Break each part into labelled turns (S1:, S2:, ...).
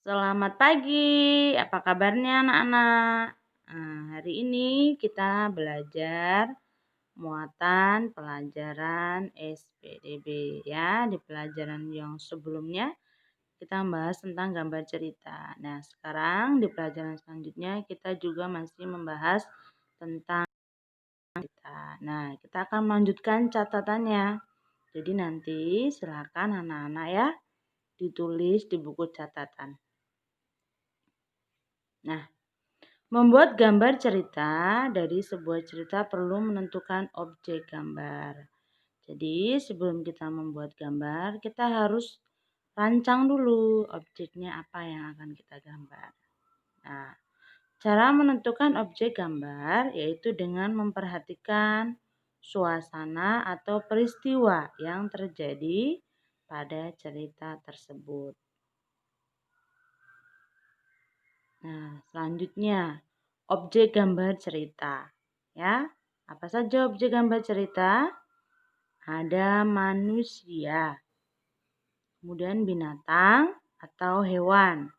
S1: Selamat pagi, apa kabarnya anak-anak? Hari ini kita belajar muatan pelajaran SPDB ya. Di pelajaran yang sebelumnya kita membahas tentang gambar cerita. Nah, sekarang di pelajaran selanjutnya kita juga masih membahas tentang cerita. Nah, kita akan melanjutkan catatannya. Jadi nanti silakan anak-anak ya ditulis di buku catatan. Nah, membuat gambar cerita dari sebuah cerita perlu menentukan objek gambar. Jadi sebelum kita membuat gambar, kita harus rancang dulu objeknya apa yang akan kita gambar. Nah, cara menentukan objek gambar yaitu dengan memperhatikan suasana atau peristiwa yang terjadi pada cerita tersebut. Nah, selanjutnya objek gambar cerita. Ya, apa saja objek gambar cerita? Ada manusia, kemudian binatang atau hewan,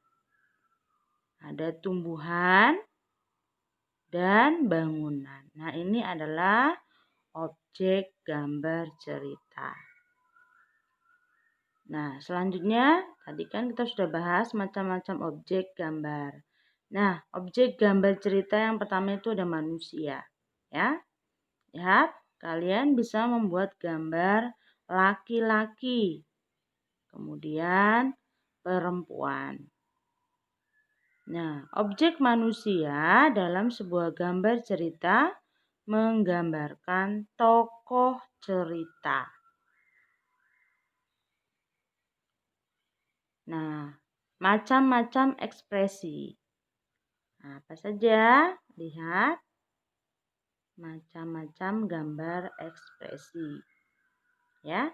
S1: ada tumbuhan dan bangunan. Nah, ini adalah objek gambar cerita. Nah, selanjutnya tadi kan kita sudah bahas macam-macam objek gambar. Nah, objek gambar cerita yang pertama itu ada manusia. Ya, lihat, kalian bisa membuat gambar laki-laki, kemudian perempuan. Nah, objek manusia dalam sebuah gambar cerita menggambarkan tokoh cerita. Nah, macam-macam ekspresi. Nah, apa saja? Lihat, macam-macam gambar ekspresi. Ya.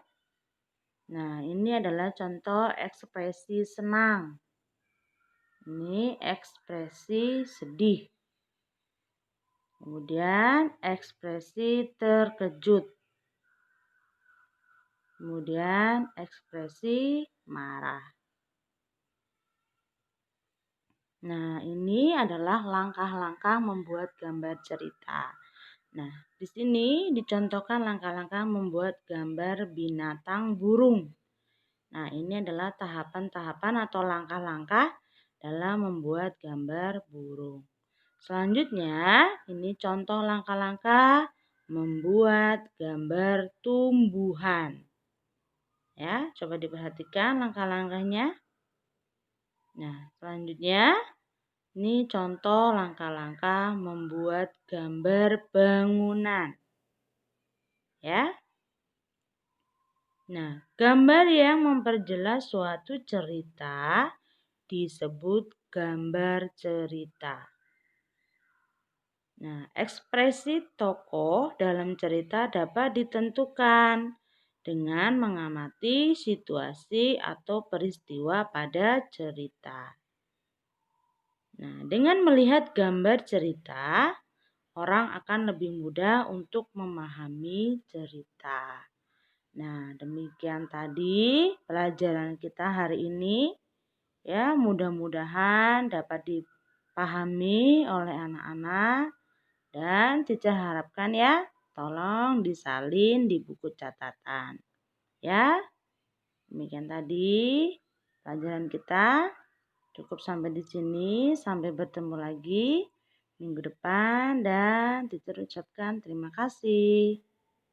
S1: Nah, ini adalah contoh ekspresi senang. Ini ekspresi sedih. Kemudian ekspresi terkejut. Kemudian ekspresi marah. Nah, ini adalah langkah-langkah membuat gambar cerita. Nah, di sini dicontohkan langkah-langkah membuat gambar binatang burung. Nah, ini adalah tahapan-tahapan atau langkah-langkah dalam membuat gambar burung. Selanjutnya, ini contoh langkah-langkah membuat gambar tumbuhan. Ya, coba diperhatikan langkah-langkahnya. Nah, selanjutnya ini contoh langkah-langkah membuat gambar bangunan. Ya. Nah, gambar yang memperjelas suatu cerita disebut gambar cerita. Nah, ekspresi tokoh dalam cerita dapat ditentukan dengan mengamati situasi atau peristiwa pada cerita. Nah, dengan melihat gambar cerita, orang akan lebih mudah untuk memahami cerita. Nah, demikian tadi pelajaran kita hari ini. Ya, mudah-mudahan dapat dipahami oleh anak-anak dan Cica harapkan ya, tolong disalin di buku catatan. Ya, demikian tadi pelajaran kita. Cukup sampai di sini, sampai bertemu lagi minggu depan dan Cica ucapkan terima kasih.